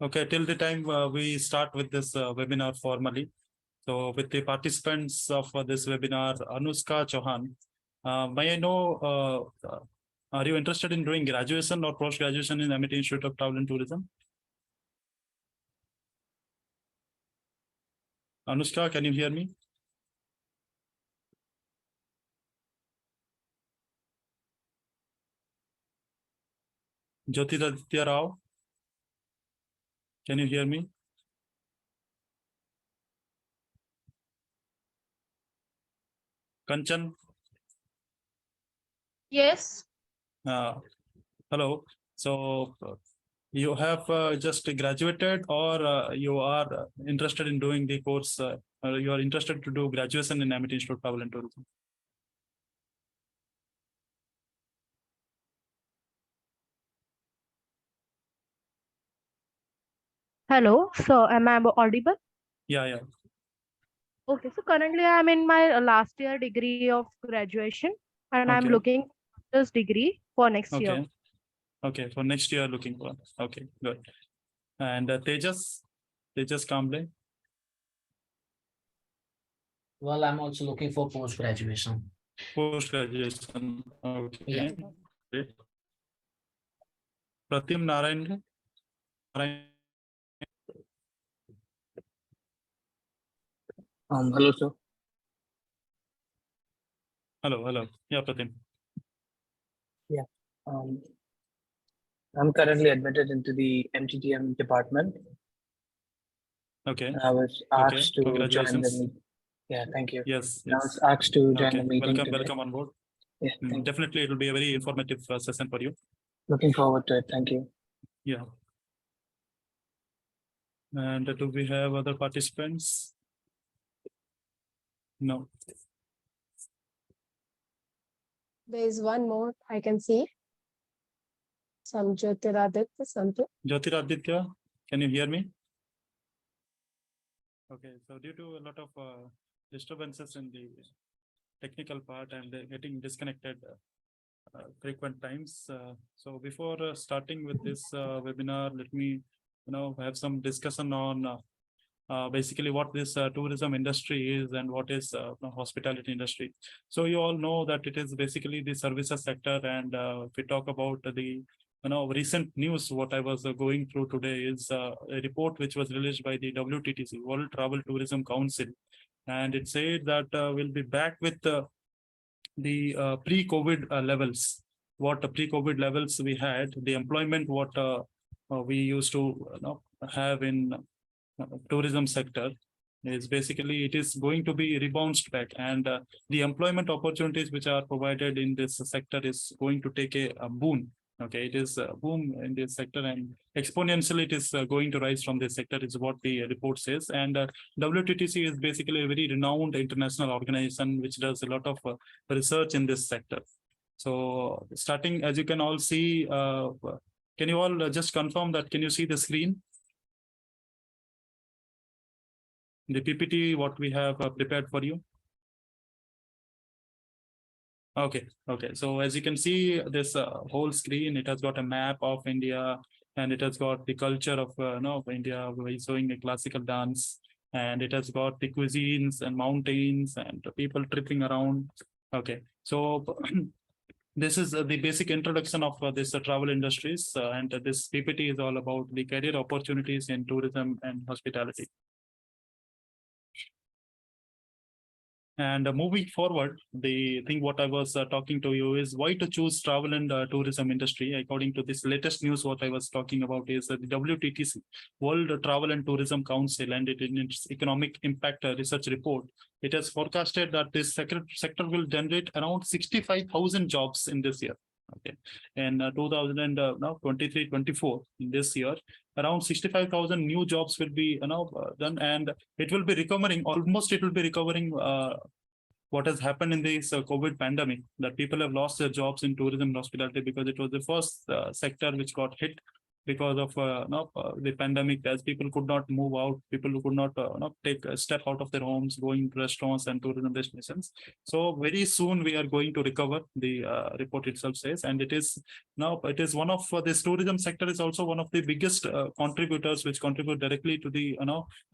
Okay, till the time we start with this webinar formally. So with the participants of this webinar, Anushka Chauhan, may I know, are you interested in doing graduation or post-graduation in Amity Institute of Travel and Tourism? Anushka, can you hear me? Jyotiraditya Rao, can you hear me? Kanchan? Yes. Hello. So you have just graduated, or you are interested in doing the course, you are interested to do graduation in Amity Institute of Travel and Tourism? Hello. So am I audible? Yeah. Okay. So currently I'm in my last year degree of graduation and I'm Okay. looking this degree for next year. Okay. Okay. For next year looking for. Okay, good. And Tejas Kamble. Well, I'm also looking for post-graduation. Post-graduation. Okay. Yeah. Great. Pratim Narayan. Hello, sir. Hello. Yeah, Pratim. Yeah. I'm currently admitted into the MTTM department. Okay. I was Okay. asked to join the Congratulations. meeting. Yeah, thank you. Yes. I was asked to join Okay. the meeting today. Welcome on board. Yeah, thank you. Definitely, it will be a very informative session for you. Looking forward to it. Thank you. Yeah. And do we have other participants? No. There is one more I can see. Some Jyotiraditya something. Jyotiraditya, can you hear me? Okay, so due to a lot of disturbances in the technical part and getting disconnected frequent times. So before starting with this webinar, let me have some discussion on basically what this tourism industry is and what is hospitality industry. So you all know that it is basically the services sector, and if we talk about the recent news, what I was going through today is a report which was released by the WTTC, World Travel Tourism Council, and it said that we'll be back with the pre-COVID levels. What pre-COVID levels we had, the employment what we used to have in tourism sector is basically it is going to be rebounced back, and the employment opportunities which are provided in this sector is going to take a boon. Okay, it is a boom in this sector, and exponentially it is going to rise from this sector is what the report says. And WTTC is basically a very renowned international organization which does a lot of research in this sector. So starting, as you can all see, can you all just confirm that? Can you see the screen? The PPT, what we have prepared for you. Okay. So as you can see, this whole screen, it has got a map of India, and it has got the culture of India. We're showing a classical dance, and it has got the cuisines and mountains and people tripping around. Okay, so this is the basic introduction of this travel industries, and this PPT is all about the career opportunities in tourism and hospitality. And moving forward, the thing what I was talking to you is why to choose travel and tourism industry. According to this latest news, what I was talking about is the WTTC, World Travel and Tourism Council, and it in its economic impact research report, it has forecasted that this sector will generate around 65,000 jobs in this year. Okay, in 2023-24, in this year, around 65,000 new jobs will be done, and it will be recovering almost. It will be recovering what has happened in this COVID pandemic, that people have lost their jobs in tourism and hospitality because it was the first sector which got hit because of the pandemic, as people could not move out, people who could not take a step out of their homes, going to restaurants and tourism destinations. So very soon we are going to recover, the report itself says, and it is one of this tourism sector is also one of the biggest contributors, which contribute directly to the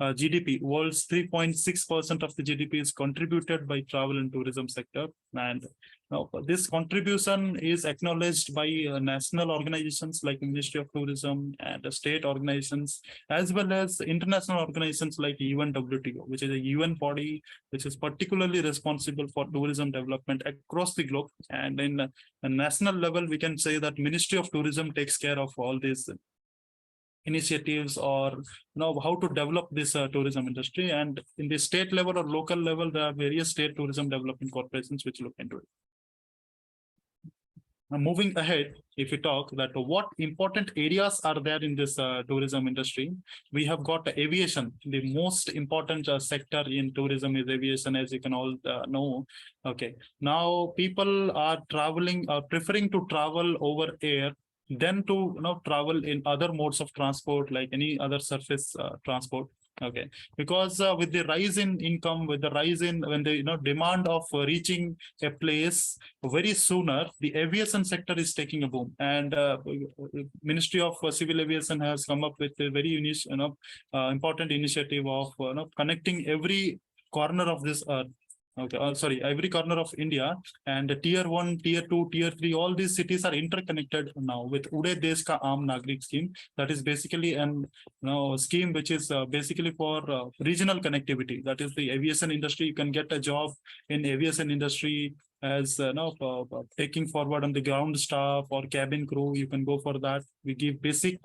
GDP. World's 3.6% of the GDP is contributed by travel and tourism sector, and now, this contribution is acknowledged by national organizations like Ministry of Tourism and state organizations, as well as international organizations like UNWTO, which is a UN body which is particularly responsible for tourism development across the globe. And in a national level, we can say that Ministry of Tourism takes care of all these initiatives, or how to develop this tourism industry. And in the state level or local level, there are various state tourism development corporations which look into it. Now, moving ahead, if we talk that what important areas are there in this tourism industry, we have got aviation. The most important sector in tourism is aviation, as you can all know. Okay, now people are preferring to travel over air than to travel in other modes of transport, like any other surface transport. Okay, because with the rise in income, with the rise in when the demand of reaching a place very sooner, the aviation sector is taking a boom. And Ministry of Civil Aviation has come up with a very important initiative of connecting every corner of this earth. Okay, sorry, every corner of India, and tier 1, tier 2, tier 3, all these cities are interconnected now with Uday Desh Ka Aam Nagrik scheme. That is basically an scheme which is basically for regional connectivity. That is the aviation industry. You can get a job in aviation industry as taking forward on the ground staff or cabin crew. You can go for that. We give basic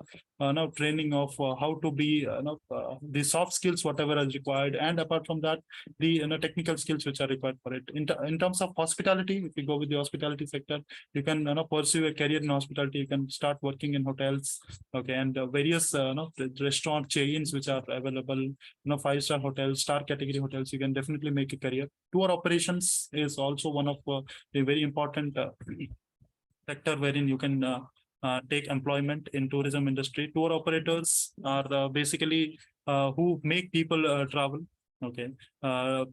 training of how to be the soft skills, whatever is required, and apart from that, the technical skills which are required for it. In terms of hospitality, if you go with the hospitality sector, you can pursue a career in hospitality. You can start working in hotels, okay, and various restaurant chains which are available, 5-star hotels, star category hotels. You can definitely make a career. Tour operations is also one of the very important sector wherein you can take employment in tourism industry. Tour operators are basically who make people travel. Okay,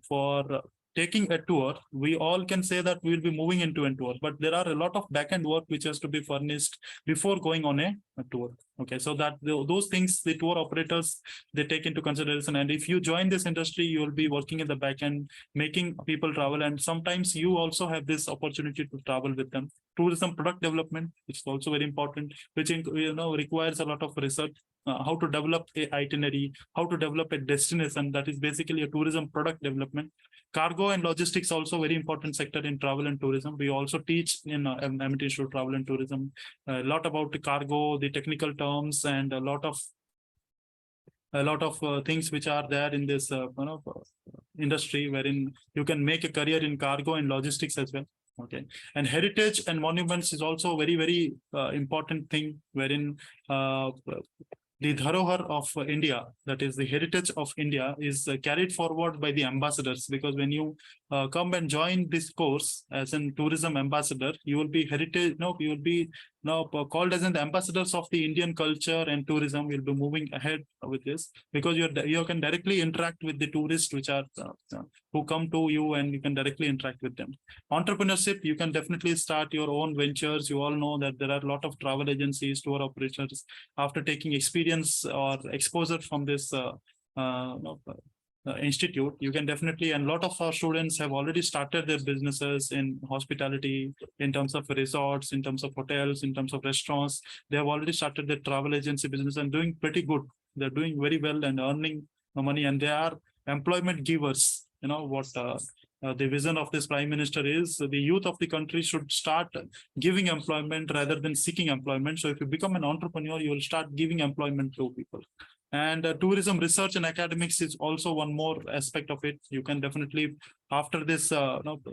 for taking a tour, we all can say that we will be moving into a tour, but there are a lot of back-end work which has to be furnished before going on a tour. Okay, so that those things the tour operators, they take into consideration. And if you join this industry, you will be working in the back end, making people travel, and sometimes you also have this opportunity to travel with them. Tourism product development, which is also very important, which requires a lot of research. How to develop a itinerary, how to develop a destination, that is basically a tourism product development. Cargo and logistics also very important sector in travel and tourism. We also teach in Amity Institute of Travel and Tourism a lot about the cargo, the technical terms, and a lot of things which are there in this industry, wherein you can make a career in cargo and logistics as well. Okay, and heritage and monuments is also very, very important thing, wherein the Dharohar of India, that is the heritage of India, is carried forward by the ambassadors. Because when you come and join this course as a tourism ambassador, you will be you will be called as an ambassadors of the Indian culture and tourism. You'll be moving ahead with this, because you can directly interact with the tourists which are who come to you, and you can directly interact with them. Entrepreneurship, you can definitely start your own ventures. You all know that there are a lot of travel agencies, tour operators. After taking experience or exposure from this institute, you can definitely, and a lot of our students have already started their businesses in hospitality, in terms of resorts, in terms of hotels, in terms of restaurants. They have already started their travel agency business and doing pretty good. They're doing very well and earning money, and they are employment givers. What the vision of this Prime Minister is, the youth of the country should start giving employment rather than seeking employment. So if you become an entrepreneur, you will start giving employment to people. And tourism research and academics is also one more aspect of it. You can definitely, after this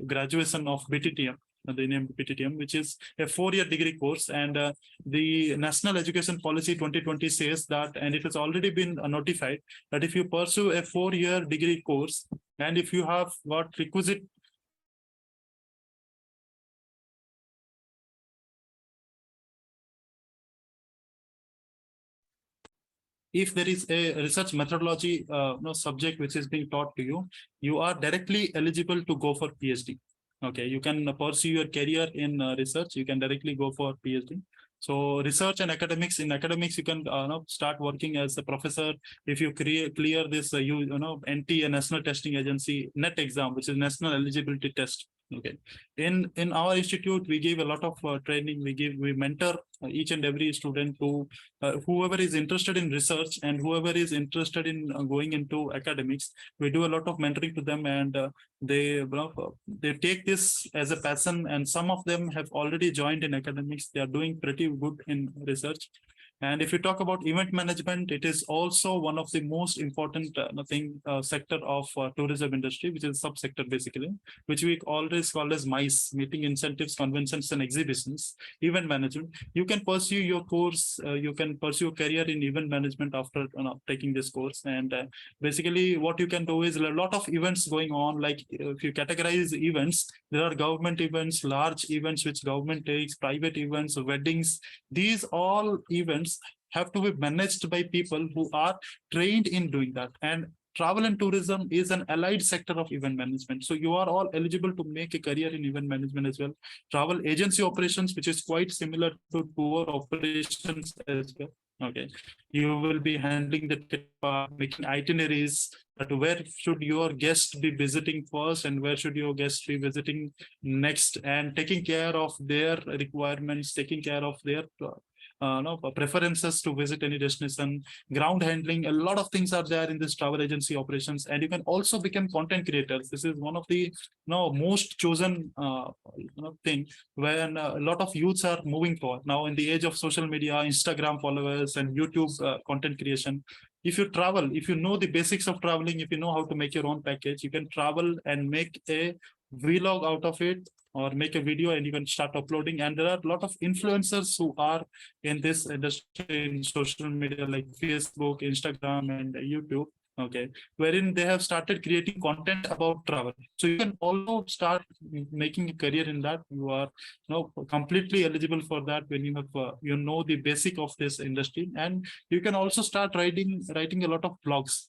graduation of BTTM, the name BTTM, which is a 4-year degree course, and the National Education Policy 2020 says that, and it has already been notified, that if you pursue a 4-year degree course, and if you have got requisite if there is a research methodology subject which is being taught to you, you are directly eligible to go for PhD. Okay, you can pursue your career in research. You can directly go for PhD. So research and academics. In academics, you can start working as a professor if you clear this NTA, National Testing Agency NET exam, which is National Eligibility Test. Okay, in our institute we give a lot of training. We mentor each and every student who whoever is interested in research and whoever is interested in going into academics. We do a lot of mentoring to them, and they take this as a passion, and some of them have already joined in academics. They are doing pretty good in research. And if you talk about event management, it is also one of the most important sector of tourism industry, which is subsector basically, which we always call as MICE, meeting, incentives, conventions, and exhibitions. Event management. You can pursue your course. You can pursue a career in event management after taking this course. And basically, what you can do is a lot of events going on. Like if you categorize events, there are government events, large events which government takes, private events, weddings. These all events have to be managed by people who are trained in doing that. And travel and tourism is an allied sector of event management. So you are all eligible to make a career in event management as well. Travel agency operations, which is quite similar to tour operations as well. Okay, you will be handling the making itineraries, but where should your guest be visiting first and where should your guest be visiting next, and taking care of their requirements, taking care of their preferences to visit any destination, ground handling. A lot of things are there in this travel agency operations, and you can also become content creators. This is one of the most chosen thing when a lot of youths are moving for now in the age of social media, Instagram followers, and YouTube content creation. If you travel, if you know the basics of traveling, if you know how to make your own package, you can travel and make a vlog out of it, or make a video and you can start uploading. And there are a lot of influencers who are in this industry in social media like Facebook, Instagram, and YouTube. Okay, wherein they have started creating content about travel. So you can also start making a career in that. You are completely eligible for that when you have the basic of this industry. And you can also start writing a lot of blogs,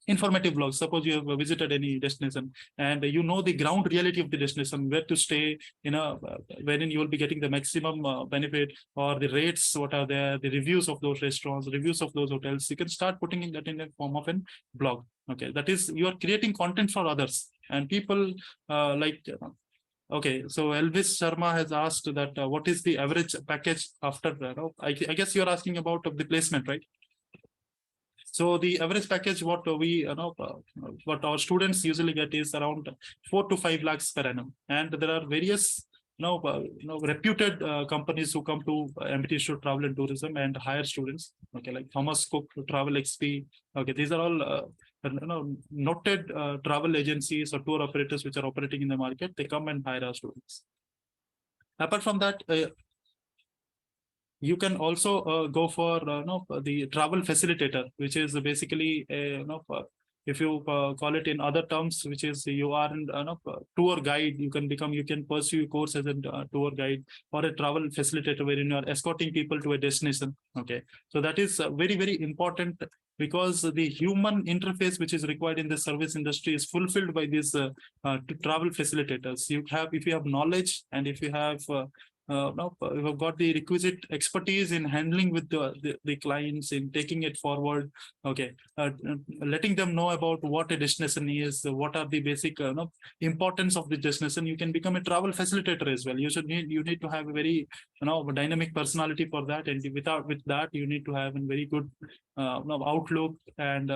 informative blogs. Suppose you have visited any destination and you know the ground reality of the destination, where to stay, wherein you will be getting the maximum benefit, or the rates, what are there, the reviews of those restaurants, reviews of those hotels. You can start putting in that in a form of a blog. Okay, that is, you are creating content for others, and people okay, so Elvis Sharma has asked that what is the average package after I guess you're asking about the placement, right? So the average package, what what our students usually get is around 4 to 5 lakhs per annum. And there are various reputed companies who come to MIT Institute of Travel and Tourism and hire students. Okay, like Thomas Cook, Travel XP. Okay, these are all noted travel agencies or tour operators which are operating in the market. They come and hire our students. Apart from that, you can also go for the travel facilitator, which is basically if you call it in other terms, which is you are a tour guide. You can pursue a course as a tour guide or a travel facilitator, wherein you are escorting people to a destination. Okay, so that is very, very important, because the human interface which is required in the service industry is fulfilled by these travel facilitators. If you have knowledge, and if you have you have got the requisite expertise in handling with the clients, in taking it forward. Okay, letting them know about what a destination is, what are the basic importance of the destination. You can become a travel facilitator as well. You need to have a very dynamic personality for that, and with that you need to have a very good outlook and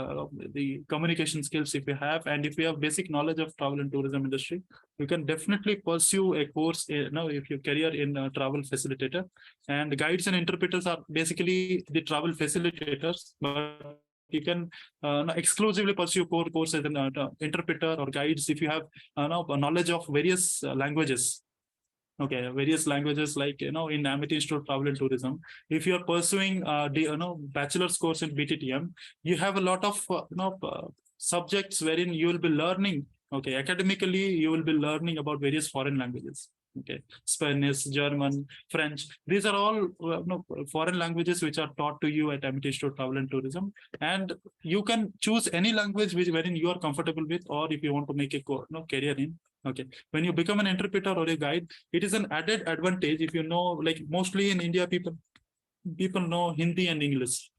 the communication skills if you have. And if you have basic knowledge of travel and tourism industry, you can definitely pursue a course if your career in travel facilitator. And guides and interpreters are basically the travel facilitators, but you can exclusively pursue core course as an interpreter or guides if you have knowledge of various languages. Okay, various languages, like in Amity Institute of Travel and Tourism. If you are pursuing bachelor's course in BTTM, you have a lot of subjects wherein you will be learning. Okay, academically you will be learning about various foreign languages. Okay, Spanish, German, French. These are all foreign languages which are taught to you at Amity Institute of Travel and Tourism. And you can choose any language wherein you are comfortable with, or if you want to make a career in. Okay, when you become an interpreter or a guide, it is an added advantage if you know, like mostly in India, people know Hindi and English.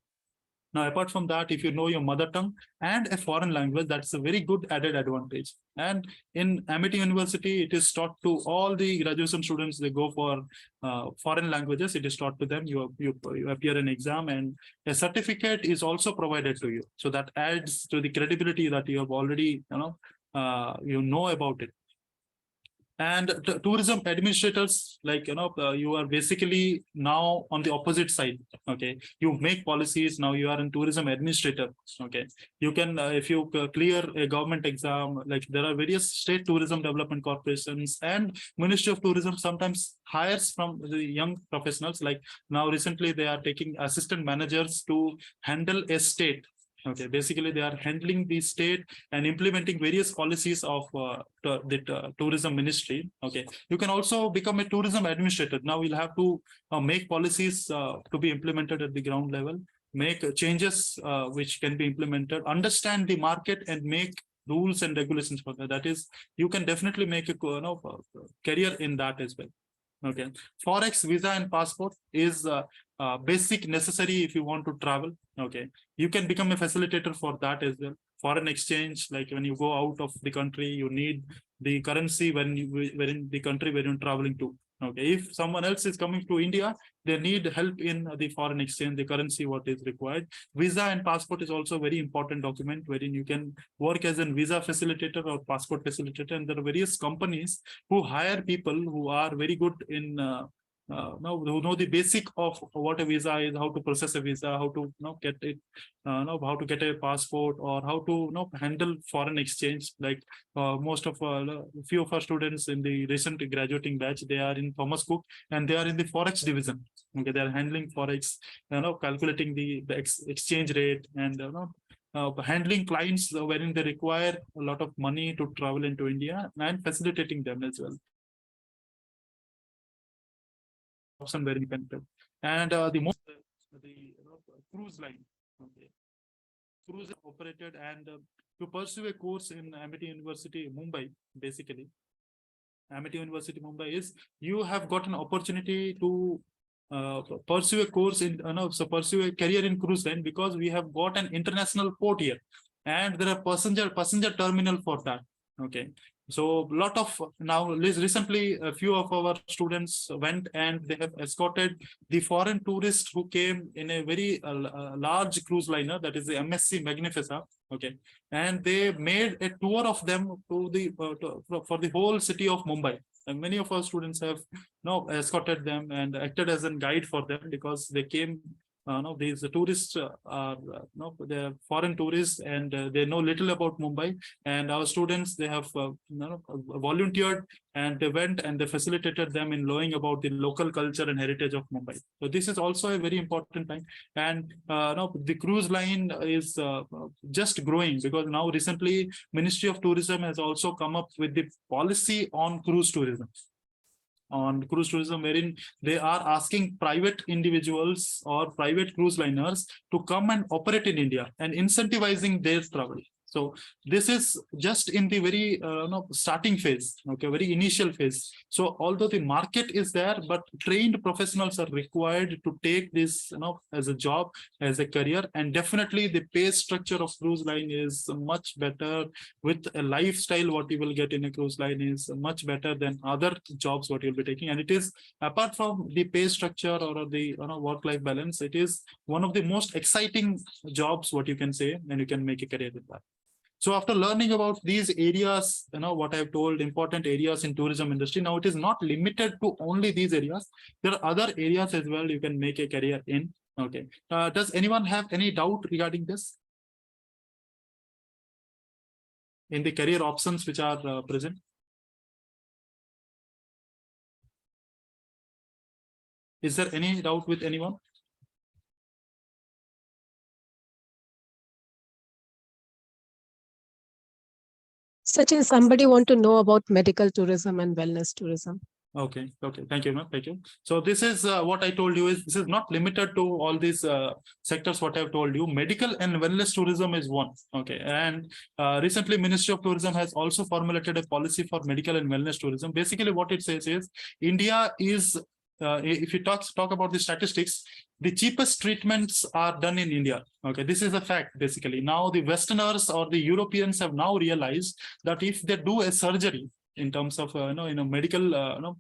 Now, apart from that, if you know your mother tongue and a foreign language, that's a very good added advantage. And in Amity University, it is taught to all the graduation students. They go for foreign languages. It is taught to them. You appear in exam, and a certificate is also provided to you. So that adds to the credibility that you have already, you know about it. And tourism administrators, like, you are basically now on the opposite side. Okay, you make policies. Now you are in tourism administrator. Okay, you can, if you clear a government exam, like there are various state tourism development corporations, and Ministry of Tourism sometimes hires from the young professionals. Like now recently they are taking assistant managers to handle a state. Okay, basically they are handling the state and implementing various policies of the tourism ministry. Okay, you can also become a tourism administrator. Now you'll have to make policies to be implemented at the ground level, make changes which can be implemented, understand the market, and make rules and regulations for that. That is, you can definitely make a career in that as well. Okay, Forex, visa, and passport is basic necessary if you want to travel. Okay, you can become a facilitator for that as well. Foreign exchange, like when you go out of the country, you need the currency when in the country where you're traveling to. Okay, if someone else is coming to India, they need help in the foreign exchange, the currency, what is required. Visa and passport is also a very important document wherein you can work as a visa facilitator or passport facilitator. And there are various companies who hire people who are very good in who know the basic of what a visa is, how to process a visa, how to get it, how to get a passport, or how to handle foreign exchange. Like most of few of our students in the recent graduating batch, they are in Thomas Cook and they are in the Forex division. Okay, they are handling Forex, calculating the exchange rate, and handling clients wherein they require a lot of money to travel into India, and facilitating them as well. Very dependent. And the cruise line. Okay, cruise operated, and to pursue a course in Amity University, Mumbai, basically. Amity University, Mumbai is, you have got an opportunity to pursue a course in, pursue a career in cruise line, because we have got an international port here, and there are passenger terminal for that. Okay, so lot of, now recently a few of our students went and they have escorted the foreign tourists who came in a very large cruise liner, that is the MSC Magnifica. Okay, and they made a tour of them to the for the whole city of Mumbai. And many of our students have escorted them and acted as a guide for them, because they came. These tourists are they're foreign tourists, and they know little about Mumbai. And our students, they have volunteered, and they went and they facilitated them in knowing about the local culture and heritage of Mumbai. So this is also a very important thing. And the cruise line is just growing, because now recently Ministry of Tourism has also come up with the policy on cruise tourism. Wherein they are asking private individuals or private cruise liners to come and operate in India, and incentivizing their travel. So this is just in the very starting phase, okay, very initial phase. So although the market is there, but trained professionals are required to take this as a job, as a career. And definitely the pay structure of cruise line is much better, with a lifestyle. What you will get in a cruise line is much better than other jobs what you'll be taking. And it is, apart from the pay structure or the work-life balance, it is one of the most exciting jobs what you can say, and you can make a career with that. So after learning about these areas, what I've told, important areas in tourism industry, now it is not limited to only these areas. There are other areas as well you can make a career in. Okay. Does anyone have any doubt regarding this? In the career options which are present? Is there any doubt with anyone? Sachin, somebody want to know about medical tourism and wellness tourism. Okay, okay, thank you, ma'am. Thank you. So this is what I told you is this is not limited to all these sectors. What I've told you, medical and wellness tourism is one. Okay, and recently Ministry of Tourism has also formulated a policy for medical and wellness tourism. Basically, what it says is India is, if you talk about the statistics, the cheapest treatments are done in India. Okay, this is a fact. Basically, now the Westerners or the Europeans have now realized that if they do a surgery in terms of medical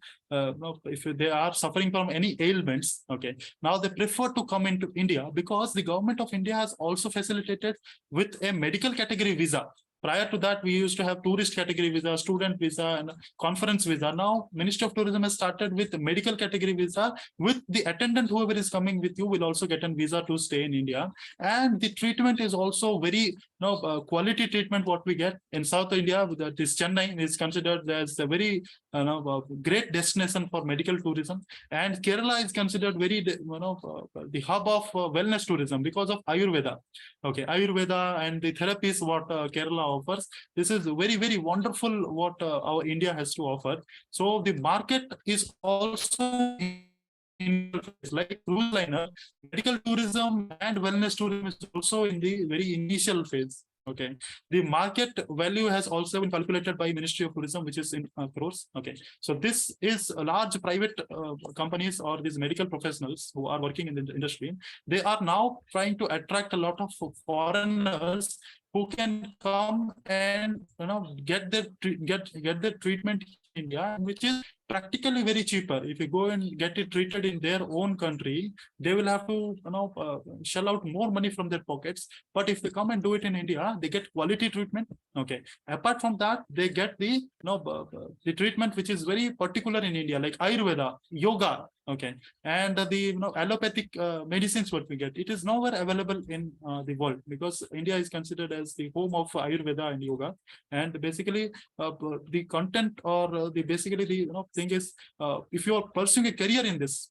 if they are suffering from any ailments, okay, now they prefer to come into India because the government of India has also facilitated with a medical category visa. Prior to that, we used to have tourist category visa, student visa, and conference visa. Now, Ministry of Tourism has started with medical category visa. With the attendant, whoever is coming with you will also get a visa to stay in India. And the treatment is also very quality treatment. What we get in South India, that is Chennai, is considered as a very great destination for medical tourism. And Kerala is considered very the hub of wellness tourism because of Ayurveda. Okay, Ayurveda and the therapies what Kerala offers. This is very, very wonderful what our India has to offer. So the market is also in like cruise liner, medical tourism and wellness tourism is also in the very initial phase. Okay, the market value has also been calculated by Ministry of Tourism, which is in crores. Okay, so this is a large private companies or these medical professionals who are working in the industry. They are now trying to attract a lot of foreigners who can come and get their treatment in India, which is practically very cheaper. If you go and get it treated in their own country, they will have to shell out more money from their pockets. But if they come and do it in India, they get quality treatment. Okay. Apart from that, they get the the treatment which is very particular in India, like Ayurveda, yoga. Okay, and the allopathic medicines what we get, it is nowhere available in the world because India is considered as the home of Ayurveda and yoga. And basically, the content or the basically the thing is, if you are pursuing a career in this,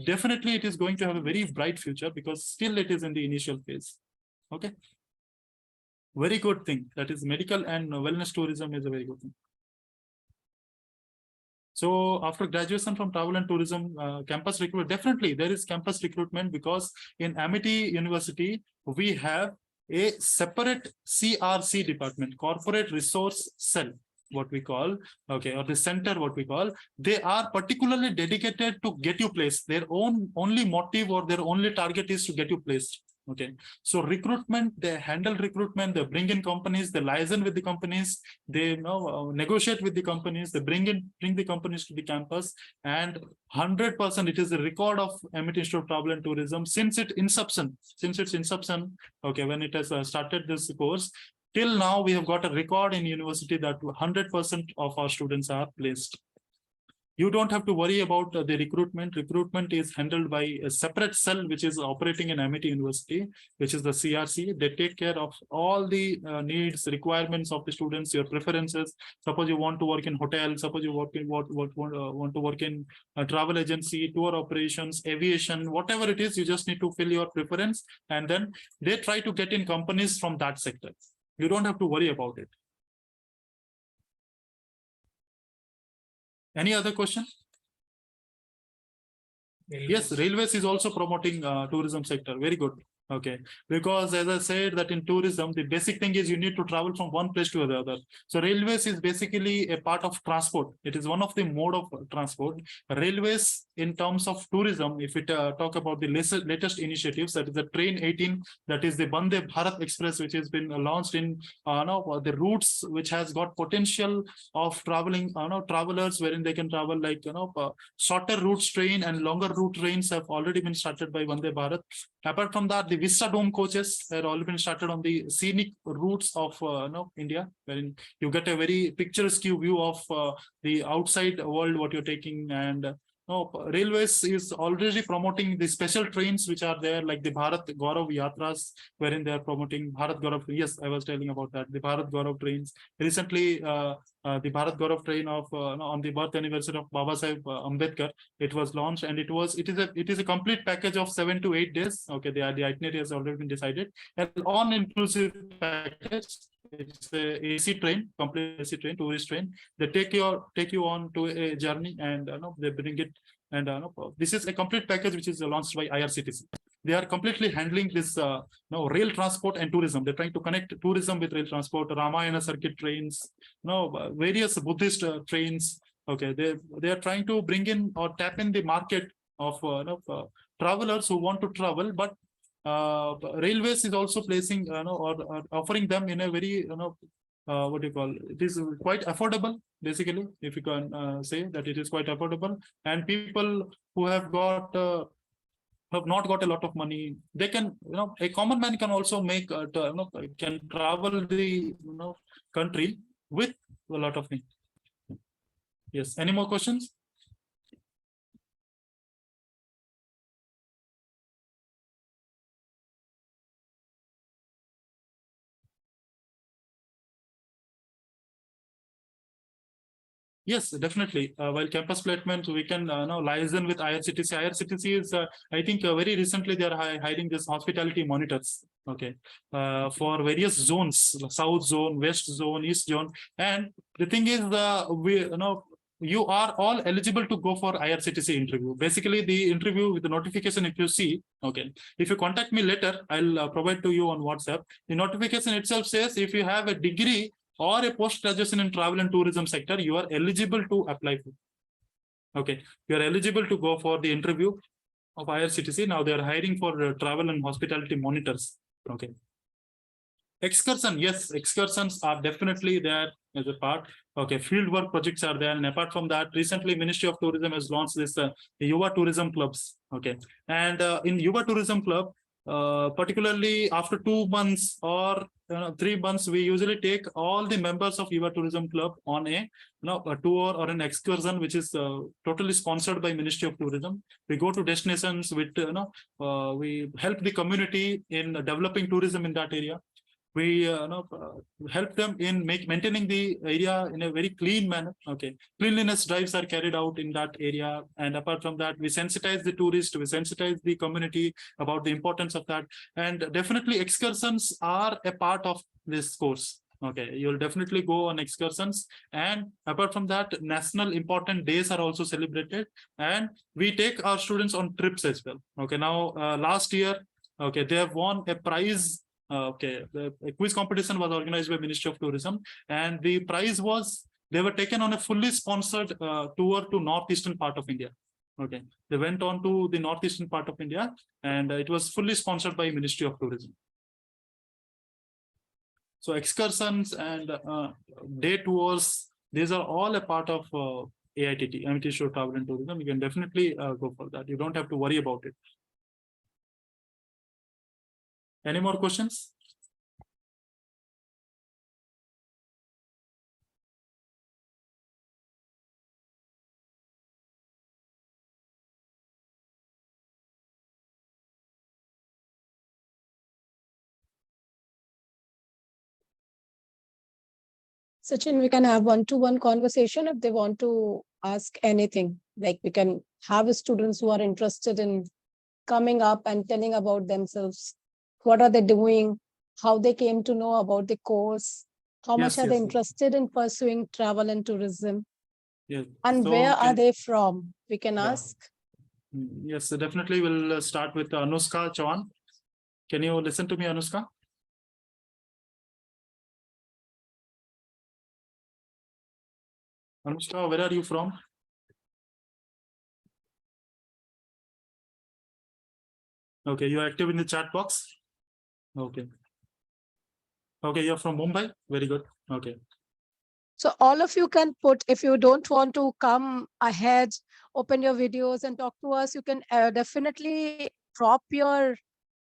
definitely it is going to have a very bright future because still it is in the initial phase. Okay, very good thing. That is medical and wellness tourism is a very good thing. So after graduation from travel and tourism, campus recruitment, definitely there is campus recruitment because in Amity University, we have a separate CRC department, corporate resource cell, what we call, okay, or the center, what we call. They are particularly dedicated to get you placed. Their only motive or their only target is to get you placed. Okay, so recruitment, they handle recruitment, they bring in companies, they liaison with the companies, they negotiate with the companies, they bring the companies to the campus, and 100% it is a record of Amity Institute of Travel and Tourism since its inception. Okay, when it has started this course, till now we have got a record in university that 100% of our students are placed. You don't have to worry about the recruitment. Recruitment is handled by a separate cell, which is operating in Amity University, which is the CRC. They take care of all the needs, requirements of the students, your preferences. Suppose you want to work in hotel, suppose you want to work in a travel agency, tour operations, aviation, whatever it is, you just need to fill your preference. And then they try to get in companies from that sector. You don't have to worry about it. Any other question? Yes, Railways is also promoting tourism sector. Very good. Okay, because as I said that in tourism, the basic thing is you need to travel from one place to the other. So railways is basically a part of transport. It is one of the mode of transport. Railways in terms of tourism, if we talk about the latest initiatives, that is the Train 18, that is the Vande Bharat Express, which has been launched in the routes which has got potential of traveling, travelers wherein they can travel like shorter routes train and longer route trains have already been started by Vande Bharat. Apart from that, the Vista Dome coaches have already been started on the scenic routes of India, wherein you get a very picturesque view of the outside world, what you're taking. And Railways is already promoting the special trains which are there, like the Bharat Gaurav Yatras, wherein they are promoting Bharat Gaurav. Yes, I was telling about that. The Bharat Gaurav trains. Recently, the Bharat Gaurav train of on the birth anniversary of Baba Saheb Ambedkar, it was launched, and it is a complete package of 7 to 8 days. Okay, the itinerary has already been decided. An all-inclusive package. It's a AC train, complete AC train, tourist train. They take you on to a journey, and they bring it. And this is a complete package which is launched by IRCTC. They are completely handling this rail transport and tourism. They're trying to connect tourism with rail transport, Ramayana circuit trains, various Buddhist trains. Okay, they are trying to bring in or tap in the market of travelers who want to travel, but railways is also placing or offering them in a very what do you call it is quite affordable, basically, if you can say that it is quite affordable. And people who have not got a lot of money, they can a common man can also make can travel the country with a lot of things. Yes, any more questions? Yes, definitely. While campus placement, we can liaison with IRCTC. IRCTC is, I think, very recently they are hiring this hospitality monitors. Okay, for various zones, South Zone, West Zone, East Zone, and the thing is, you are all eligible to go for IRCTC interview. Basically, the interview with the notification, if you see, okay, if you contact me later, I'll provide to you on WhatsApp. The notification itself says if you have a degree or a post-graduation in travel and tourism sector, you are eligible to apply for. Okay, you are eligible to go for the interview of IRCTC. Now they are hiring for travel and hospitality monitors. Okay. Excursion, yes, excursions are definitely there as a part. Okay, fieldwork projects are there, and apart from that, recently Ministry of Tourism has launched this Yuva Tourism Clubs. Okay, and in Yuva Tourism Club, particularly after 2 months or 3 months, we usually take all the members of Yuva Tourism Club on a tour or an excursion, which is totally sponsored by Ministry of Tourism. We go to destinations with we help the community in developing tourism in that area. We help them in maintaining the area in a very clean manner. Okay, cleanliness drives are carried out in that area, and apart from that, we sensitize the tourist, we sensitize the community about the importance of that. And definitely excursions are a part of this course. Okay, you'll definitely go on excursions, and apart from that, national important days are also celebrated, and we take our students on trips as well. Okay, now last year, okay, they have won a prize. Okay, the quiz competition was organized by Ministry of Tourism, and the prize was they were taken on a fully sponsored tour to northeastern part of India. Okay, they went on to the northeastern part of India, and it was fully sponsored by Ministry of Tourism. So excursions and day tours, these are all a part of AITT, Amity Show Travel and Tourism. You can definitely go for that. You don't have to worry about it. Any more questions? Sachin, we can have one-to-one conversation if they want to ask anything. Like we can have students who are interested in coming up and telling about themselves. What are they doing? How they came to know about the course? How much are they interested in pursuing travel and tourism? Yes. And So where are they from? We can Yeah. ask. Yes, so definitely we'll start with Anushka Chauhan. Can you listen to me, Anushka? Anushka, where are you from? Okay, you're active in the chat box. Okay. Okay, you're from Mumbai. Very good. Okay. So all of you can put, if you don't want to come ahead, open your videos and talk to us, you can definitely drop your,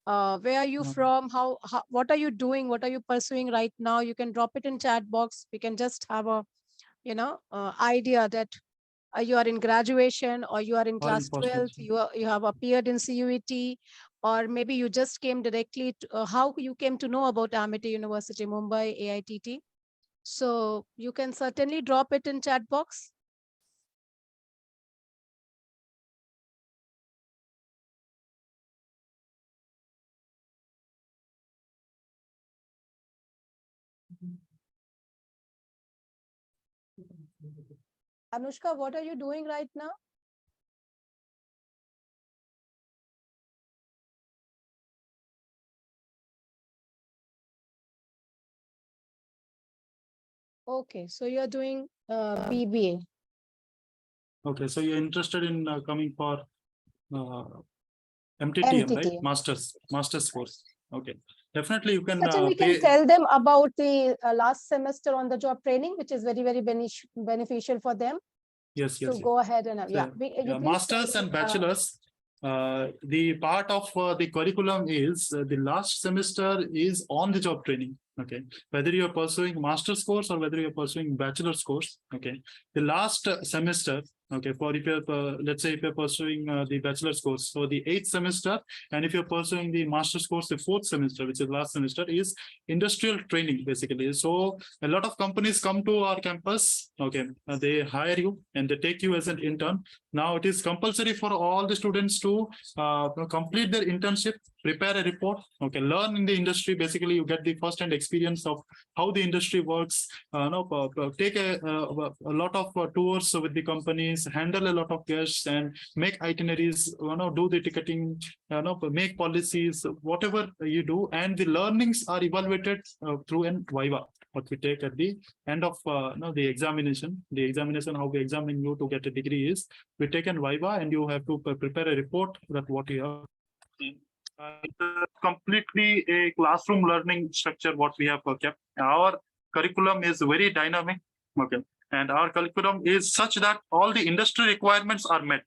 where are you from? How, what are you doing? What are you pursuing right now? You can drop it in chat box. We can just have a, idea that you are in graduation or you are in Or in class 12th, post-graduation. you have appeared in CUET, or maybe you just came directly to, how you came to know about Amity University, Mumbai, AITT. So you can certainly drop it in chat box. Anushka, what are you doing right now? Okay, so you're doing BBA. Okay, so you're interested in coming for MTTM, right? MTTM. Master's course. Okay, definitely you can Sachin, we pay. can tell them about the last semester on the job training, which is very, very beneficial for them. Yes, So yes. go ahead and yeah. So, You please masters tell and me, bachelors. The part of the curriculum is the last semester is on the job training. Okay, whether you're pursuing master's course or whether you're pursuing bachelor's course. Okay, the last semester. Okay, for if you're let's say if you're pursuing the bachelor's course, so the 8th semester, and if you're pursuing the master's course, the 4th semester, which is last semester, is industrial training basically. So a lot of companies come to our campus. Okay, they hire you and they take you as an intern. Now it is compulsory for all the students to complete their internship, prepare a report, okay, learn in the industry. Basically, you get the first-hand experience of how the industry works. Take a lot of tours with the companies, handle a lot of guests, and make itineraries. Do the ticketing. Make policies. Whatever you do, and the learnings are evaluated through an Viva. What we take at the end of the examination. The examination, how we examine you to get a degree is, we take an Viva and you have to prepare a report that what you have. Completely a classroom learning structure what we have kept. Our curriculum is very dynamic. Okay, and our curriculum is such that all the industry requirements are met.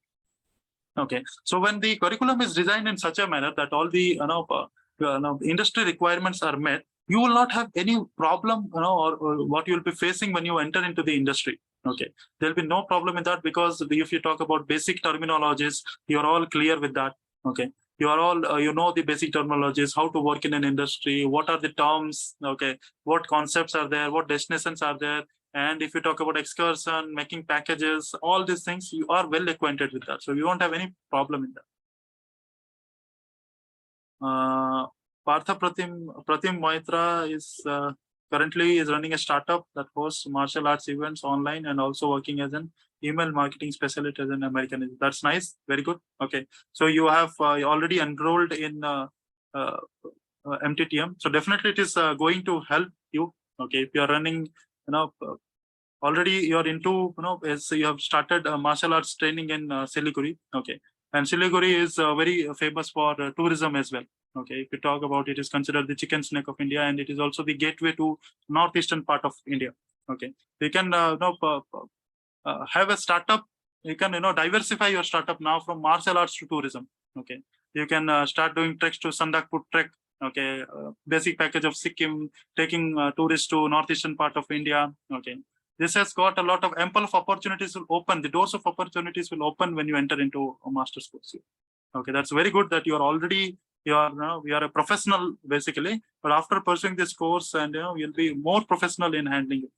Okay, so when the curriculum is designed in such a manner that all the industry requirements are met, you will not have any problem, or what you will be facing when you enter into the industry. Okay, there will be no problem in that, because if you talk about basic terminologies, you are all clear with that. Okay, you are all you know the basic terminologies, how to work in an industry, what are the terms, okay, what concepts are there, what destinations are there. And if you talk about excursion, making packages, all these things, you are well acquainted with that. So you won't have any problem in that. Partha Pratim Maitra is currently running a startup that hosts martial arts events online and also working as an email marketing specialist as an American. That's nice. Very good. Okay. So you have already enrolled in MTTM. So definitely it is going to help you. Okay. If you are running, already you're into, as you have started martial arts training in Siliguri. Okay. And Siliguri is very famous for tourism as well. Okay, if you talk about it, is considered the chicken snake of India, and it is also the gateway to northeastern part of India. Okay, you can have a startup. You can diversify your startup now from martial arts to tourism. Okay, you can start doing treks to Sandakpur trek. Okay, basic package of Sikkim, taking tourists to northeastern part of India. Okay, this has got a lot of ample of opportunities will open. The doors of opportunities will open when you enter into a master's course. Okay, that's very good that you are already. You are a professional basically, but after pursuing this course, and you'll be more professional in handling it.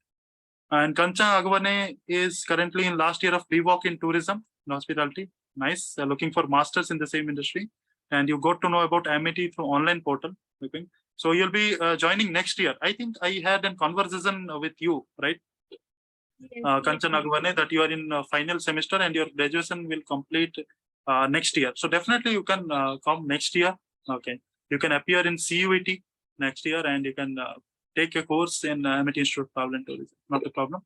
And Kanchan Agwane is currently in last year of BVOC in tourism and hospitality. Nice, looking for masters in the same industry, and you got to know about Amity through online portal. Okay, so you'll be joining next year. I think I had a conversation with you, right? Kanchan Agwane, that you are in final semester and your graduation will complete next year. So definitely you can come next year. Okay, you can appear in CUET next year, and you can take a course in Amity Institute of Travel and Tourism. Not a problem.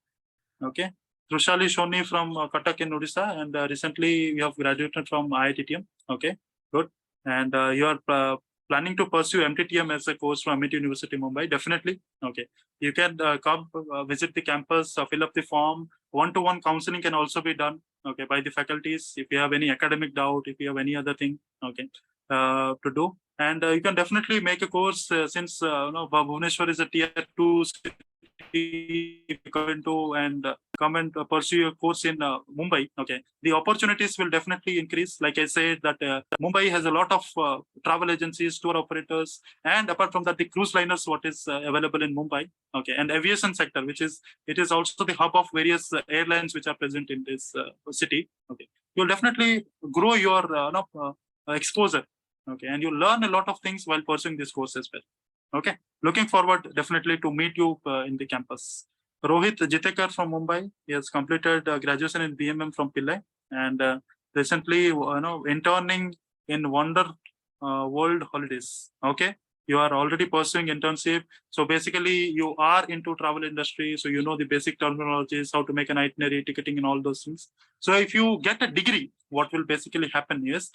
Okay, Trushali Shoni from Cuttack in Odisha, and recently we have graduated from IITTM. Okay, good. And you are planning to pursue MTTM as a course from Amity University, Mumbai. Definitely. Okay, you can come visit the campus, fill up the form. One-to-one counseling can also be done. Okay, by the faculties. If you have any academic doubt, if you have any other thing. Okay. To do, and you can definitely make a course since Bhubaneswar is a tier 2 city. Come and pursue a course in Mumbai. Okay, the opportunities will definitely increase. Like I said, that Mumbai has a lot of travel agencies, tour operators, and apart from that, the cruise liners what is available in Mumbai. Okay, and aviation sector, it is also the hub of various airlines which are present in this city. Okay, you'll definitely grow your exposure. Okay, and you learn a lot of things while pursuing this course as well. Okay, looking forward definitely to meet you in the campus. Rohit Jitekar from Mumbai, he has completed graduation in BMM from Pillai, and recently, interning in Wonder World Holidays. Okay, you are already pursuing internship. So basically, you are into travel industry, so you know the basic terminologies, how to make an itinerary, ticketing, and all those things. So if you get a degree, what will basically happen is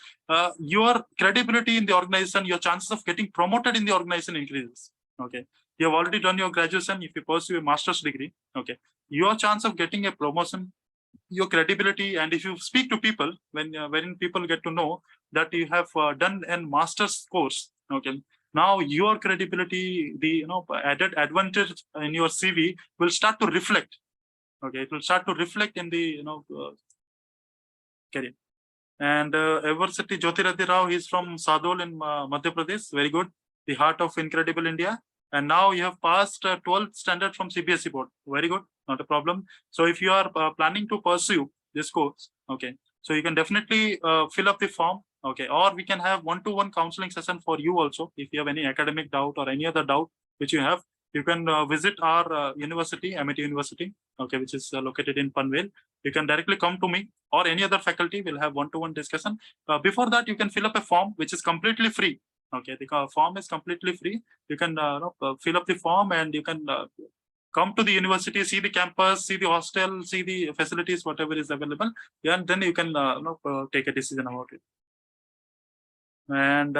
your credibility in the organization, your chances of getting promoted in the organization increases. Okay, you have already done your graduation. If you pursue a master's degree, okay, your chance of getting a promotion, your credibility, and if you speak to people, when people get to know that you have done a master's course, okay, now your credibility, the added advantage in your CV will start to reflect. Okay, it will start to reflect in the career. And Evercity Jyotiraditya Rao, he's from Sadol in Madhya Pradesh. Very good. The heart of incredible India. And now you have passed 12th standard from CBSE board. Very good. Not a problem. So if you are planning to pursue this course, okay, so you can definitely fill up the form. Okay, or we can have one-to-one counseling session for you also. If you have any academic doubt or any other doubt which you have, you can visit our university, Amity University, okay, which is located in Panvel. You can directly come to me or any other faculty. We'll have one-to-one discussion. Before that, you can fill up a form which is completely free. Okay, the form is completely free. You can fill up the form and you can come to the university, see the campus, see the hostel, see the facilities, whatever is available, and then you can take a decision about it. And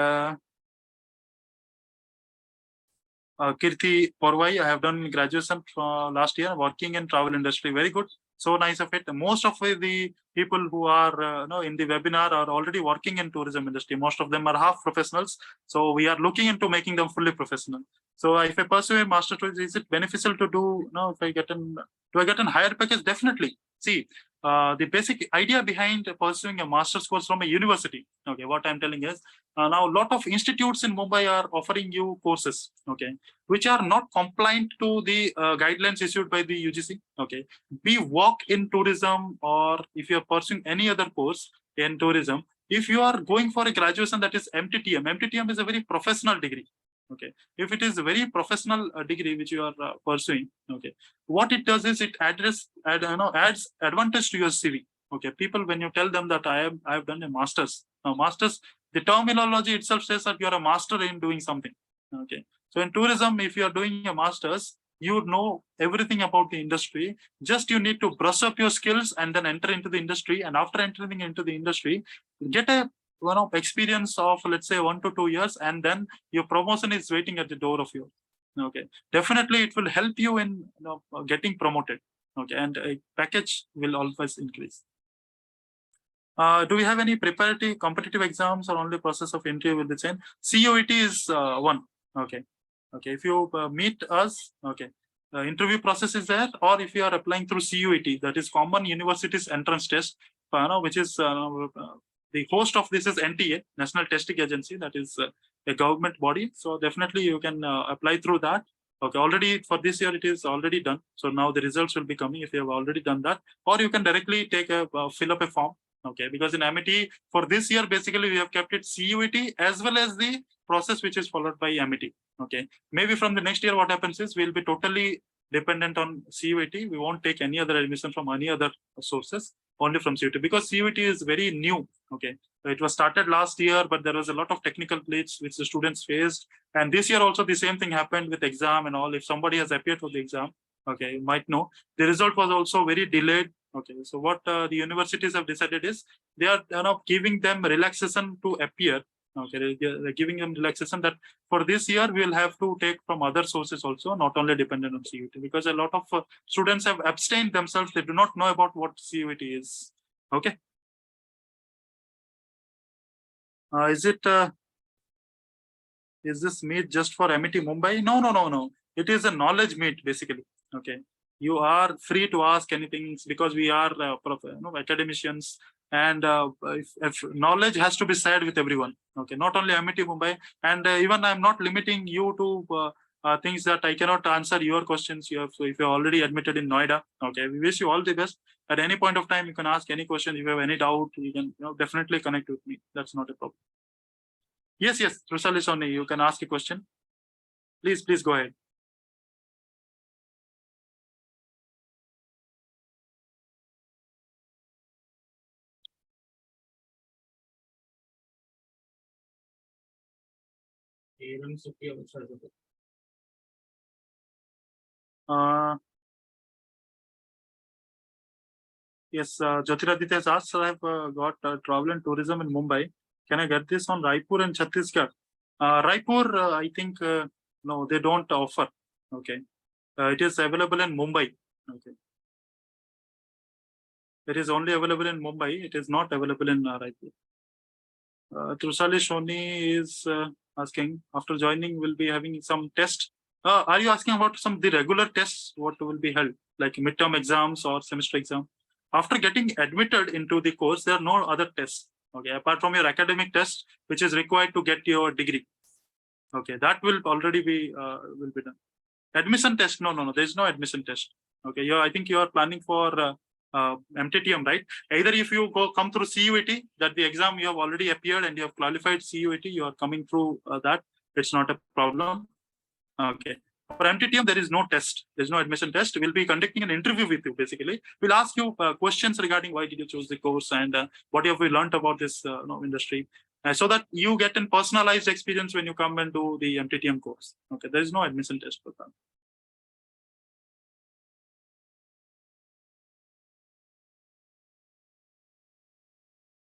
Kirti Porvai, I have done graduation last year, working in travel industry. Very good. So nice of it. Most of the people who are in the webinar are already working in tourism industry. Most of them are half professionals. So we are looking into making them fully professional. So if I pursue a master choice, is it beneficial to do? If I get do I get a higher package? Definitely. See, the basic idea behind pursuing a master's course from a university. Okay, what I'm telling is now a lot of institutes in Mumbai are offering you courses. Okay, which are not compliant to the guidelines issued by the UGC. Okay, we work in tourism, or if you are pursuing any other course in tourism, if you are going for a graduation that is MTTM is a very professional degree. Okay, if it is a very professional degree which you are pursuing, okay, what it does is it adds advantage to your CV. Okay, people, when you tell them that I have done a master's, now masters, the terminology itself says that you are a master in doing something. Okay, so in tourism, if you are doing a master's, you know everything about the industry. Just you need to brush up your skills and then enter into the industry. And after entering into the industry, get a experience of, let's say, 1 to 2 years, and then your promotion is waiting at the door of you. Okay, definitely it will help you in getting promoted. Okay, and a package will always increase. Do we have any preparatory competitive exams, or only process of interview will be same? CUET is one. Okay, okay. If you meet us, okay, the interview process is there, or if you are applying through CUET, that is Common Universities Entrance Test, which is the host of this is NTA, National Testing Agency, that is a government body. So definitely you can apply through that. Okay, already for this year it is already done. So now the results will be coming if you have already done that, or you can directly take a fill up a form. Okay, because in Amity for this year, basically we have kept it CUET as well as the process which is followed by Amity. Okay, maybe from the next year, what happens is we'll be totally dependent on CUET. We won't take any other admission from any other sources, only from CUET, because CUET is very new. Okay, it was started last year, but there was a lot of technical glitch which the students faced. And this year also the same thing happened with exam and all. If somebody has appeared for the exam, okay, you might know the result was also very delayed. Okay, so what the universities have decided is they are giving them relaxation to appear. Okay, they're giving them relaxation that for this year we will have to take from other sources also, not only dependent on CUET, because a lot of students have abstained themselves. They do not know about what CUET is. Okay. Is this meet just for Amity Mumbai? No. It is a knowledge meet basically. Okay. You are free to ask anything, because we are academicians, and if knowledge has to be shared with everyone. Okay, not only Amity Mumbai, and even I'm not limiting you to things that I cannot answer your questions. So if you're already admitted in Noida, okay, we wish you all the best. At any point of time, you can ask any question. If you have any doubt, you can definitely connect with me. That's not a problem. Yes, Trusali Soni, you can ask a question. Please go ahead. Uh, yes, Jyotiraditya has asked, sir, I have got travel and tourism in Mumbai. Can I get this on Raipur and Chhattisgarh? Raipur, I think, no, they don't offer. Okay. It is available in Mumbai. Okay. It is only available in Mumbai. It is not available in Raipur. Trusali Shoni is asking, after joining, will be having some test. Are you asking about the regular tests? What will be held, like midterm exams or semester exam? After getting admitted into the course, there are no other tests. Okay, apart from your academic test, which is required to get your degree. Okay, that will already be done. Admission test? No. There is no admission test. Okay, I think you are planning for MTTM, right? Either if you come through CUET, that the exam you have already appeared and you have qualified CUET, you are coming through that. It's not a problem. Okay. For MTTM, there is no test. There's no admission test. We'll be conducting an interview with you, basically. We'll ask you questions regarding why did you choose the course and what have we learned about this industry. So that you get a personalized experience when you come and do the MTTM course. Okay, there is no admission test for that.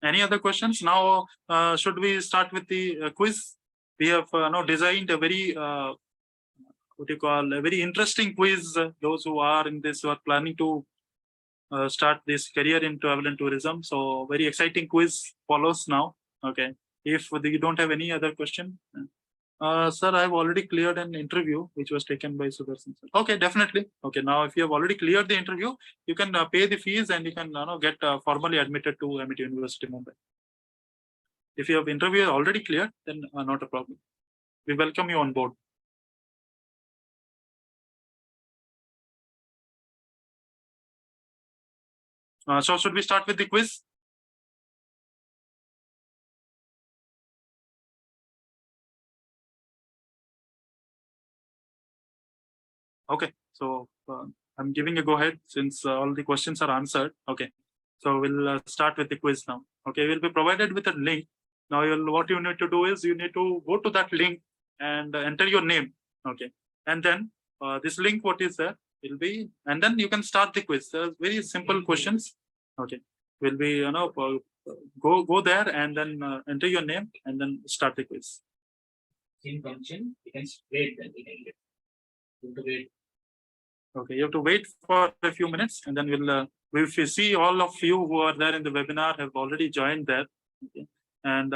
Any other questions? Now, should we start with the quiz? We have now designed a very, a very interesting quiz. Those who are in this, who are planning to start this career in travel and tourism. So very exciting quiz follows now. Okay. If you don't have any other question. Sir, I've already cleared an interview which was taken by Sudarshan. Okay, definitely. Okay, now if you have already cleared the interview, you can pay the fees and you can get formally admitted to MIT University, Mumbai. If you have interview already cleared, then not a problem. We welcome you on board. So should we start with the quiz? Okay, so I'm giving a go ahead since all the questions are answered. Okay, so we'll start with the quiz now. Okay, we'll be provided with a link. Now, what you need to do is you need to go to that link and enter your name. Okay, and then this link, what is there, will be, and then you can start the quiz. Very simple questions. Okay, will be go there and then enter your name and then start the quiz. In function, you can wait then. Wait. Okay, you have to wait for a few minutes and then we'll if you see all of you who are there in the webinar have already joined there. Okay. And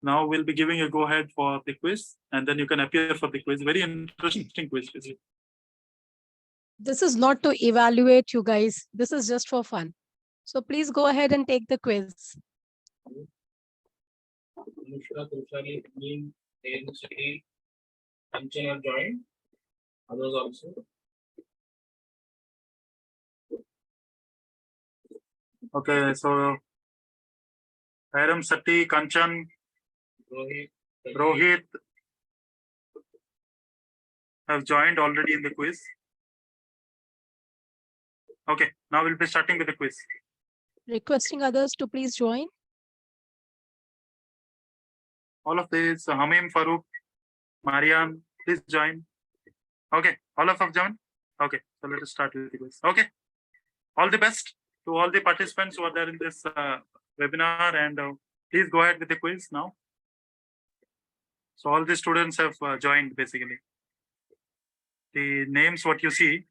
now we'll be giving a go ahead for the quiz and then you can appear for the quiz. Very interesting quiz. This is not to evaluate you guys. This is just for fun. So please go ahead and take the quiz. Anushka, Trusali, Neem, City, Kanchan have joined. Others also. Okay, so Hiram, Sati, Kanchan, Rohit have joined already in the quiz. Okay, now we'll be starting with the quiz. Requesting others to please join. All of these, Hamim, Farooq, Mariam, please join. Okay, all of us join. Okay, so let us start with the quiz. Okay, all the best to all the participants who are there in this webinar and please go ahead with the quiz now. So all the students have joined basically. The names what you see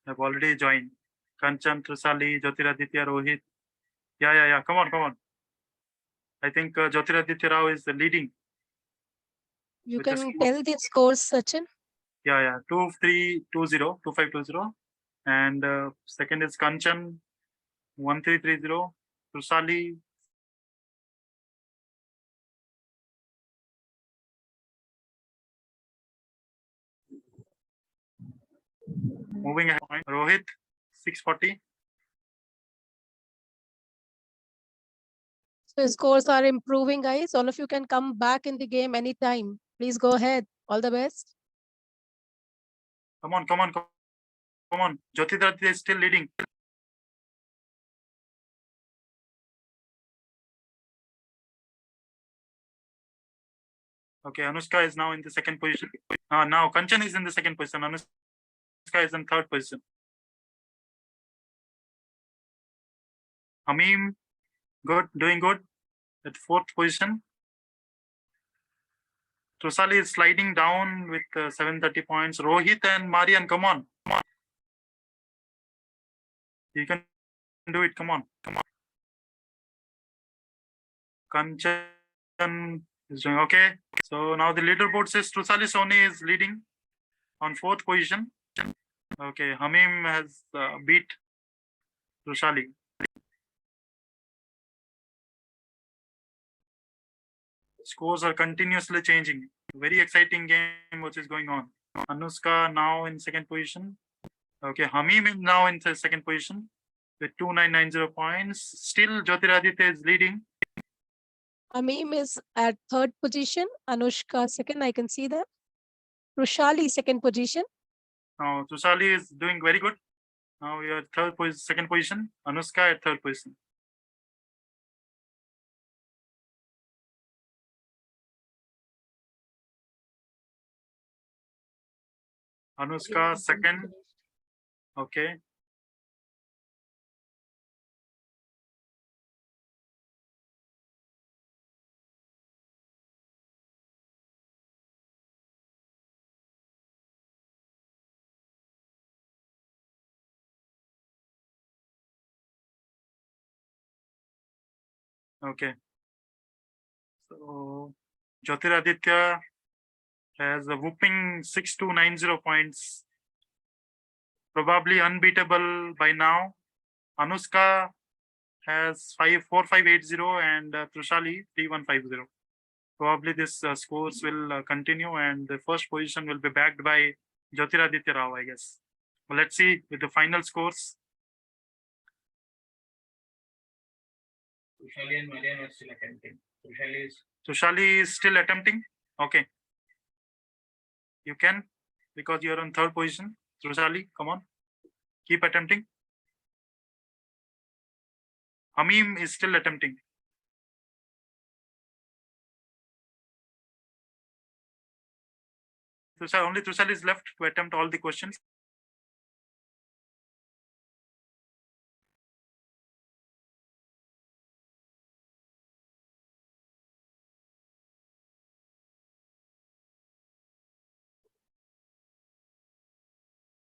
have already joined. Kanchan, Trusali, Jyotiraditya, Rohit. Yeah. Come on. I think Jyotiraditya Rao is the leading. You With the can score. tell the scores, Sachin. Yeah. 2520. And second is Kanchan, 1330. Trusali. Moving ahead, Rohit, 640. So scores are improving, guys. All of you can come back in the game anytime. Please go ahead. All the best. Come on, come on, come on. Jyotiraditya is still leading. Okay, Anushka is now in the second position. Now Kanchan is in the second position. Anushka is in third position. Hamim, good, doing good at fourth position. Trusali is sliding down with 730 points. Rohit and Marian, come on. You can do it. Come on. Kanchan is doing okay. So now the leaderboard says Trusali Soni is leading on fourth position. Okay, Hamim has beat Trusali. Scores are continuously changing. Very exciting game which is going on. Anushka now in second position. Okay, Hamim is now in the second position with 2990 points. Still Jyotiraditya is leading. Amim is at third position. Anushka second. I can see that. Rushali second position. Now Trusali is doing very good. Now we are second position. Anushka at third position. Anushka second. Okay. Okay. So Jyotiraditya has a whooping 6290 points. Probably unbeatable by now. Anushka has 4580 and Trusali 3150. Probably this scores will continue and the first position will be backed by Jyotiraditya Rao, I guess. Well, let's see with the final scores. Ushali and Marian are still attempting. Tushali is still attempting. Okay. You can, because you're on third position. Tushali, come on. Keep attempting. Hamim is still attempting. Only Tushali is left to attempt all the questions.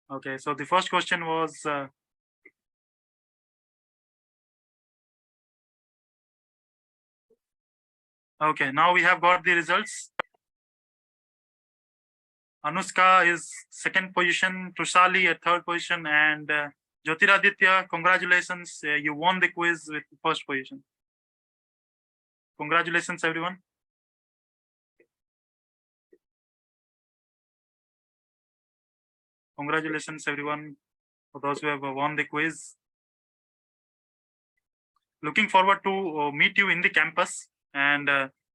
Okay, so the first question was okay, now we have got the results. Anushka is second position, Tushali at third position, and Jyotiraditya, congratulations, you won the quiz with first position. Congratulations, everyone. Congratulations, everyone, for those who have won the quiz. Looking forward to meet you in the campus. And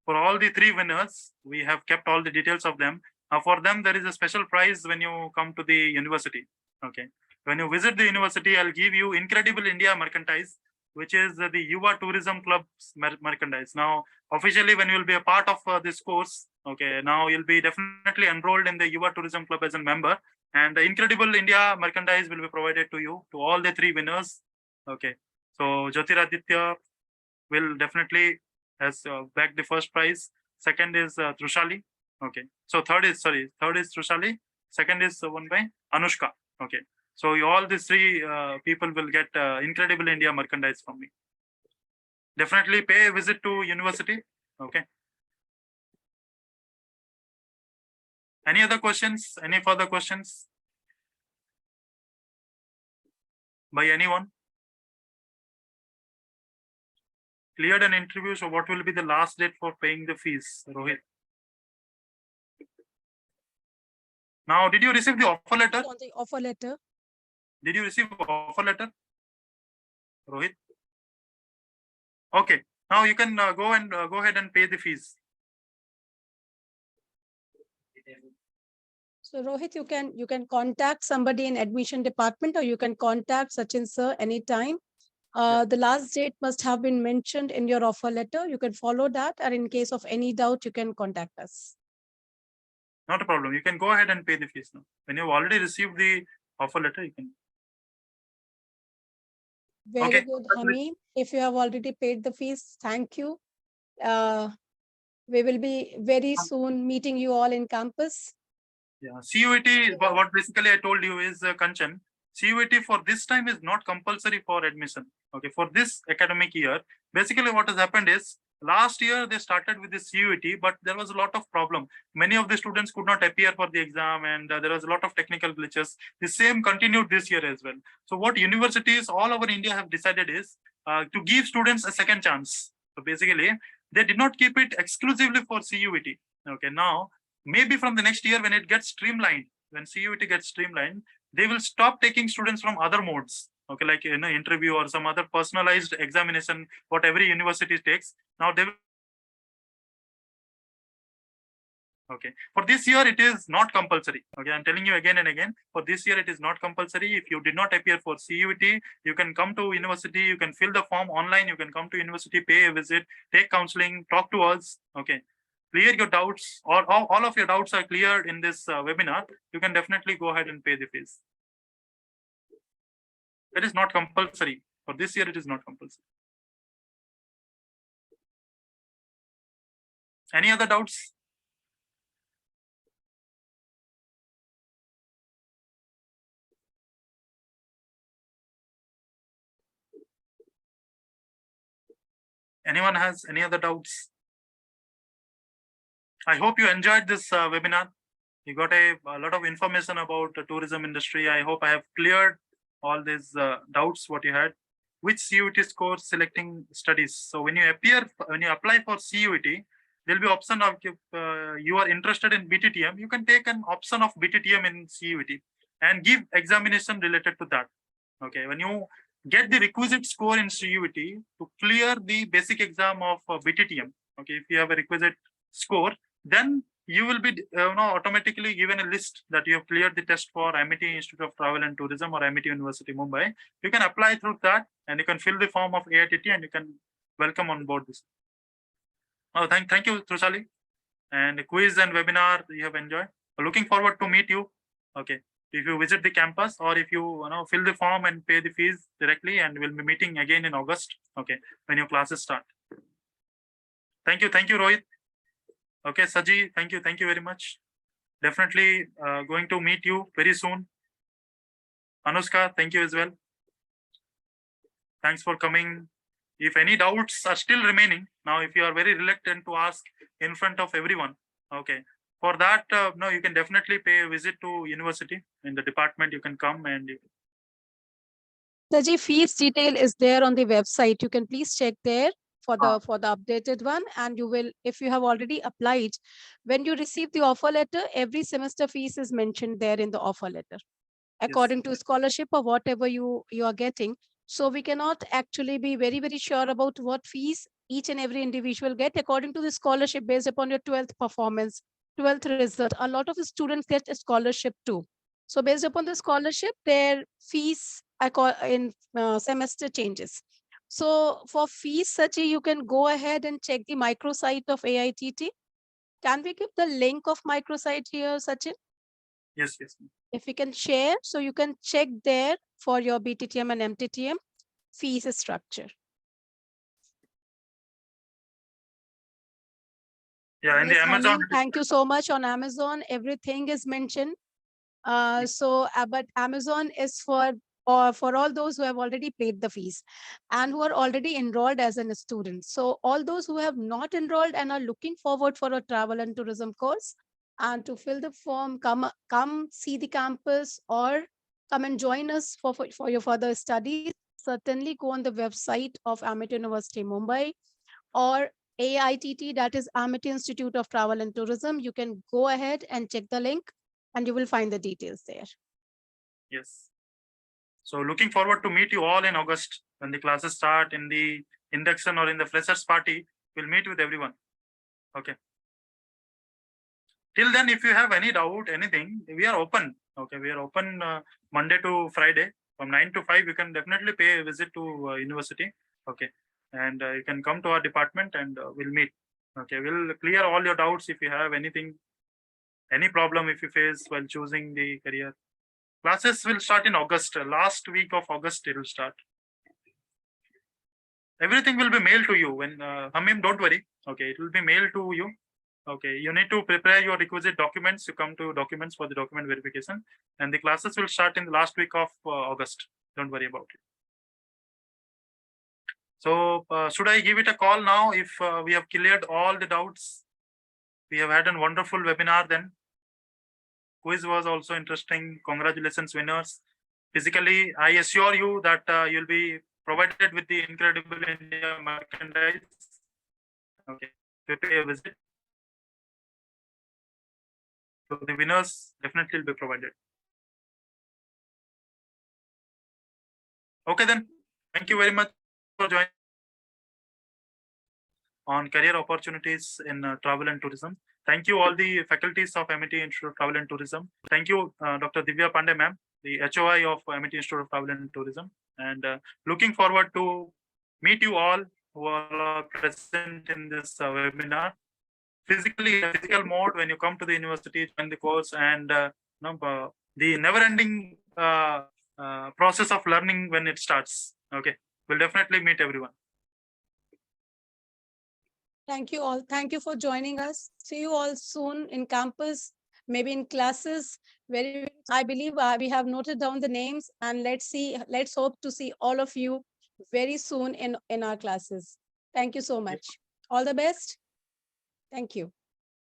for all the three winners, we have kept all the details of them. For them, there is a special prize when you come to the university. Okay. When you visit the university, I'll give you Incredible India merchandise, which is the Yuva Tourism Club's merchandise. Now, officially, when you will be a part of this course, okay, now you'll be definitely enrolled in the Yuva Tourism Club as a member. And the Incredible India merchandise will be provided to you, to all the three winners. Okay. So Jyotiraditya will definitely has bagged the first prize. Second is Trushali. Okay. So third is Trushali. Second is won by Anushka. Okay. So all these three people will get Incredible India merchandise from me. Definitely pay a visit to university. Okay. Any other questions? Any further questions? By anyone? Cleared an interview, so what will be the last date for paying the fees, Rohit? Now, did you receive the offer letter? On the offer letter. Did you receive offer letter, Rohit? Okay, now you can go ahead and pay the fees. So Rohit, you can contact somebody in admission department, or you can contact Sachin sir anytime. The last date must have been mentioned in your offer letter. You can follow that, and in case of any doubt, you can contact us. Not a problem. You can go ahead and pay the fees now. When you've already received the offer letter, you can. Very Okay. good, Hami. If you have already paid the fees, thank you. We will be very soon meeting you all in campus. Yeah, CUET, what basically I told you is Kanchan, CUET for this time is not compulsory for admission. Okay, for this academic year, basically what has happened is last year they started with the CUET, but there was a lot of problem. Many of the students could not appear for the exam, and there was a lot of technical glitches. The same continued this year as well. So what universities all over India have decided is to give students a second chance. So basically, they did not keep it exclusively for CUET. Okay, now maybe from the next year when it gets streamlined, when CUET gets streamlined, they will stop taking students from other modes. Okay, like interview or some other personalized examination, what every university takes. Now they will. Okay, for this year it is not compulsory. Okay, I'm telling you again and again, for this year it is not compulsory. If you did not appear for CUET, you can come to university, you can fill the form online, you can come to university, pay a visit, take counseling, talk to us. Okay, clear your doubts, or all of your doubts are cleared in this webinar. You can definitely go ahead and pay the fees. It is not compulsory. For this year, it is not compulsory. Any other doubts? Anyone has any other doubts? I hope you enjoyed this webinar. You got a lot of information about the tourism industry. I hope I have cleared all these doubts what you had. Which CUET score selecting studies? So when you apply for CUET, there'll be option of you are interested in BTTM. You can take an option of BTTM in CUET and give examination related to that. Okay, when you get the requisite score in CUET to clear the basic exam of BTTM. Okay, if you have a requisite score, then you will be automatically given a list that you have cleared the test for Amity Institute of Travel and Tourism or Amity University Mumbai. You can apply through that, and you can fill the form of AITT, and you can welcome on board this. Oh, thank you, Trushali. And the quiz and webinar you have enjoyed. Looking forward to meet you. Okay, if you visit the campus, or if you fill the form and pay the fees directly, and we'll be meeting again in August. Okay, when your classes start. Thank you, Rohit. Okay, Saji, thank you very much. Definitely going to meet you very soon. Anushka, thank you as well. Thanks for coming. If any doubts are still remaining, now if you are very reluctant to ask in front of everyone, okay, for that, no, you can definitely pay a visit to university. In the department, you can come and. Saji, fees detail is there on the website. You can please check there for the updated one, and you will, if you have already applied, when you receive the offer letter, every semester fees is mentioned there in the offer letter, according to scholarship or whatever you are getting. So we cannot actually be very sure about what fees each and every individual get according to the scholarship based upon your 12th performance, 12th result. A lot of the students get a scholarship too. So based upon the scholarship, their fees in semester changes. So for fees, Sachi, you can go ahead and check the microsite of AITT. Can we give the link of microsite here, Sachin? Yes. If we can share, so you can check there for your BTTM and MTTM fees structure. Yeah, in the Yes, Amazon. Hani, thank you so much. On Amazon, everything is mentioned. But Amazon is for all those who have already paid the fees and who are already enrolled as a student. So all those who have not enrolled and are looking forward for a travel and tourism course, and to fill the form, come see the campus or come and join us for your further studies. Certainly go on the website of Amity University Mumbai or AITT, that is Amity Institute of Travel and Tourism. You can go ahead and check the link and you will find the details there. Yes. So looking forward to meet you all in August when the classes start, in the induction or in the freshers party. We'll meet with everyone. Okay. Till then, if you have any doubt, anything, we are open. Okay, we are open Monday to Friday from 9 to 5. You can definitely pay a visit to university. Okay, and you can come to our department and we'll meet. Okay, we'll clear all your doubts if you have anything, any problem if you face while choosing the career. Classes will start in August. Last week of August it will start. Everything will be mailed to you when Hamim, don't worry. Okay, it will be mailed to you. Okay, you need to prepare your requisite documents. You come to documents for the document verification, and the classes will start in the last week of August. Don't worry about it. So should I give it a call now if we have cleared all the doubts? We have had a wonderful webinar then. Quiz was also interesting. Congratulations, winners. Physically, I assure you that you'll be provided with the Incredible India merchandise. Okay, to pay a visit. So the winners definitely will be provided. Okay then, thank you very much for joining on career opportunities in travel and tourism. Thank you all the faculties of MIT Institute of Travel and Tourism. Thank you, Dr. Divya Pandey ma'am, the HOI of MIT Institute of Travel and Tourism. And looking forward to meet you all who are present in this webinar. Physically, physical mode when you come to the university, join the course, and the never-ending process of learning when it starts. Okay, we'll definitely meet everyone. Thank you all. Thank you for joining us. See you all soon in campus, maybe in classes. I believe we have noted down the names, and let's hope to see all of you very soon in our classes. Thank you so much. All the best. Thank you.